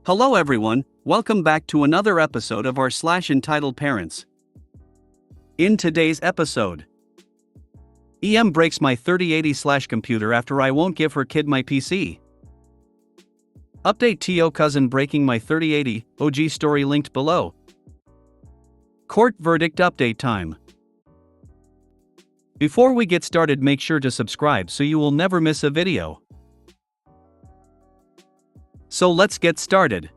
Hello everyone, welcome back to another episode of our entitled parents. In today's episode, EM breaks my 3080 computer after I won't give her kid my PC. Update TO cousin breaking my 3080 OG story linked below. Court verdict update time. Before we get started, make sure to subscribe so you will never miss a video. So let's get started.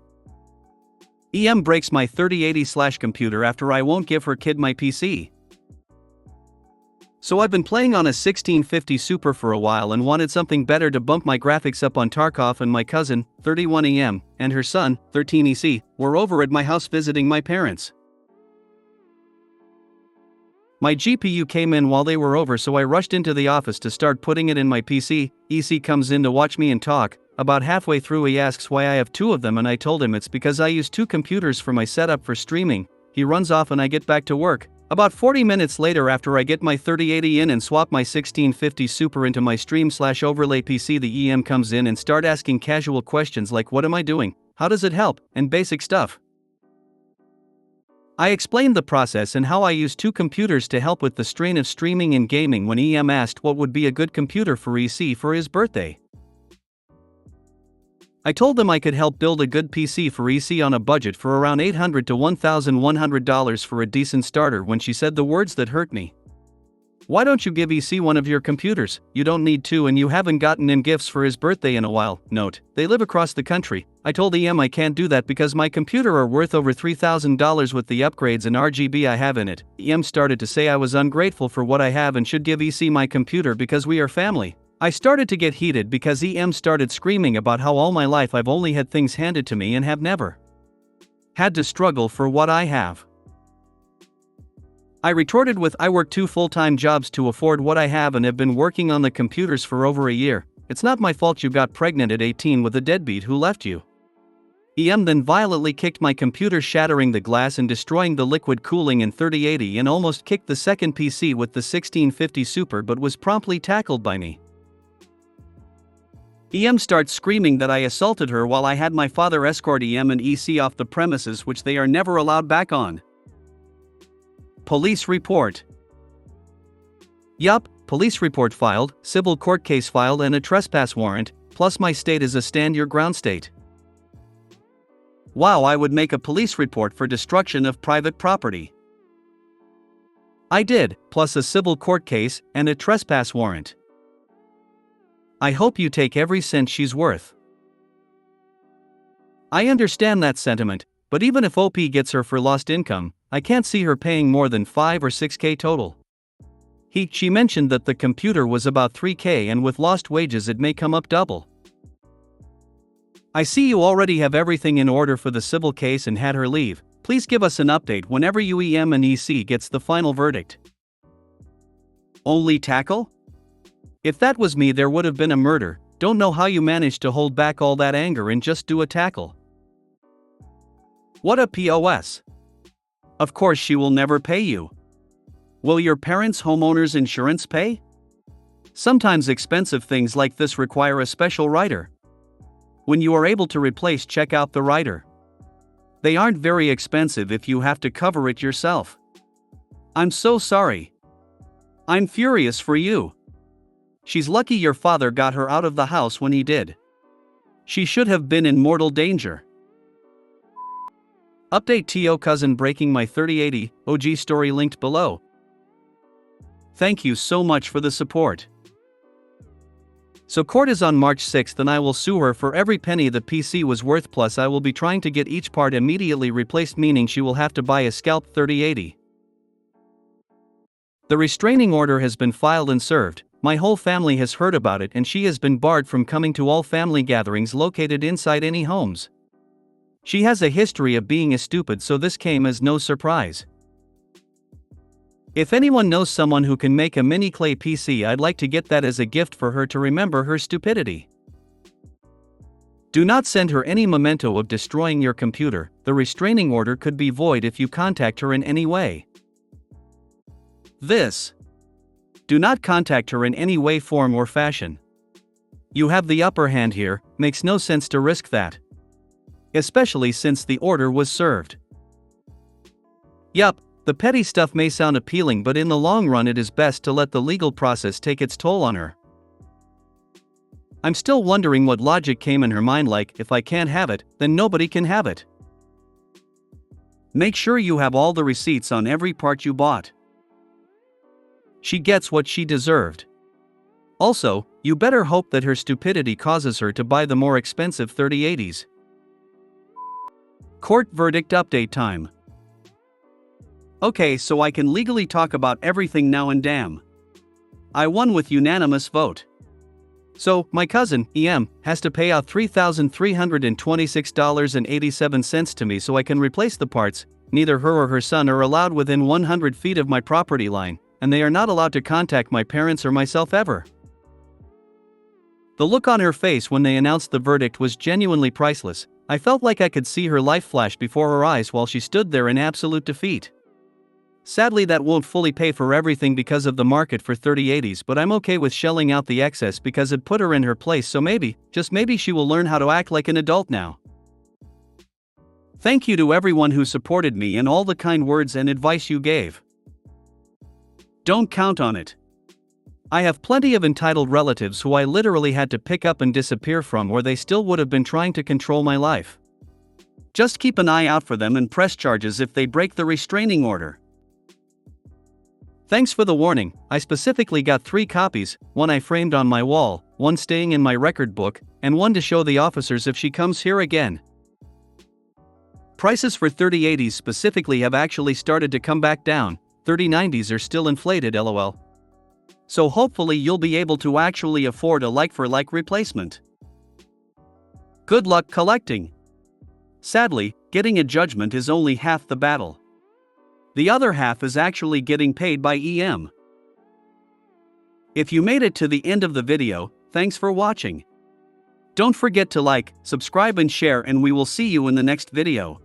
EM breaks my 3080 computer after I won't give her kid my PC. So I've been playing on a 1650 Super for a while and wanted something better to bump my graphics up on Tarkov, and my cousin, 31EM, and her son, 13EC, were over at my house visiting my parents. My GPU came in while they were over, so I rushed into the office to start putting it in my PC. EC comes in to watch me and talk. About halfway through he asks why I have two of them, and I told him it's because I use two computers for my setup for streaming. He runs off and I get back to work. About 40 minutes later, after I get my 3080 in and swap my 1650 Super into my stream/overlay PC, the EM comes in and start asking casual questions like what am I doing, how does it help, and basic stuff. I explained the process and how I use two computers to help with the strain of streaming and gaming when EM asked what would be a good computer for EC for his birthday. I told them I could help build a good PC for EC on a budget for around $800 to $1,100 for a decent starter, when she said the words that hurt me. Why don't you give EC one of your computers? You don't need two and you haven't gotten him gifts for his birthday in a while. Note, they live across the country. I told EM I can't do that because my computer are worth over $3,000 with the upgrades and RGB I have in it. EM started to say I was ungrateful for what I have and should give EC my computer because we are family. I started to get heated because EM started screaming about how all my life I've only had things handed to me and have never had to struggle for what I have. I retorted with, I work two full-time jobs to afford what I have and have been working on the computers for over a year. It's not my fault you got pregnant at 18 with a deadbeat who left you. EM then violently kicked my computer, shattering the glass and destroying the liquid cooling in 3080, and almost kicked the second PC with the 1650 Super, but was promptly tackled by me. EM starts screaming that I assaulted her while I had my father escort EM and EC off the premises, which they are never allowed back on. Police report. Yup, police report filed, civil court case filed, and a trespass warrant, plus my state is a stand your ground state. Wow, I would make a police report for destruction of private property. I did, plus a civil court case and a trespass warrant. I hope you take every cent she's worth. I understand that sentiment, but even if OP gets her for lost income, I can't see her paying more than 5 or 6K total. She mentioned that the computer was about 3K and with lost wages it may come up double. I see you already have everything in order for the civil case and had her leave. Please give us an update whenever EM and EC gets the final verdict. Only tackle? If that was me, there would have been a murder. Don't know how you managed to hold back all that anger and just do a tackle. What a POS. Of course she will never pay you. Will your parents' homeowner's insurance pay? Sometimes expensive things like this require a special writer. When you are able to replace, check out the writer. They aren't very expensive if you have to cover it yourself. I'm so sorry. I'm furious for you. She's lucky your father got her out of the house when he did. She should have been in mortal danger. Update TO cousin breaking my 3080 OG story linked below. Thank you so much for the support. So court is on March 6th and I will sue her for every penny the PC was worth, plus I will be trying to get each part immediately replaced, meaning she will have to buy a scalped 3080. The restraining order has been filed and served. My whole family has heard about it and she has been barred from coming to all family gatherings located inside any homes. She has a history of being a stupid, so this came as no surprise. If anyone knows someone who can make a mini clay PC, I'd like to get that as a gift for her to remember her stupidity. Do not send her any memento of destroying your computer. The restraining order could be void if you contact her in any way. Do not contact her in any way, form, or fashion. You have the upper hand here, makes no sense to risk that. especially since the order was served. Yup, the petty stuff may sound appealing, but in the long run it is best to let the legal process take its toll on her. I'm still wondering what logic came in her mind, like, if I can't have it, then nobody can have it. Make sure you have all the receipts on every part you bought. She gets what she deserved. Also, you better hope that her stupidity causes her to buy the more expensive 3080s. Court verdict update time. Okay, so I can legally talk about everything now, and damn, I won with unanimous vote. So, my cousin, EM, has to pay out $3,326.87 to me so I can replace the parts. Neither her or her son are allowed within 100 feet of my property line, and they are not allowed to contact my parents or myself ever. The look on her face when they announced the verdict was genuinely priceless. I felt like I could see her life flash before her eyes while she stood there in absolute defeat. Sadly, that won't fully pay for everything because of the market for 3080s, but I'm okay with shelling out the excess because it put her in her place, so maybe, just maybe, she will learn how to act like an adult now. Thank you to everyone who supported me and all the kind words and advice you gave. Don't count on it. I have plenty of entitled relatives who I literally had to pick up and disappear from, or they still would have been trying to control my life. Just keep an eye out for them and press charges if they break the restraining order. Thanks for the warning. I specifically got 3 copies, one I framed on my wall, one staying in my record book, and one to show the officers if she comes here again. Prices for 3080s specifically have actually started to come back down. 3090s are still inflated, lol. So hopefully you'll be able to actually afford a like-for-like replacement. Good luck collecting. Sadly, getting a judgment is only half the battle. The other half is actually getting paid by EM. If you made it to the end of the video, thanks for watching. Don't forget to like, subscribe and share, and we will see you in the next video.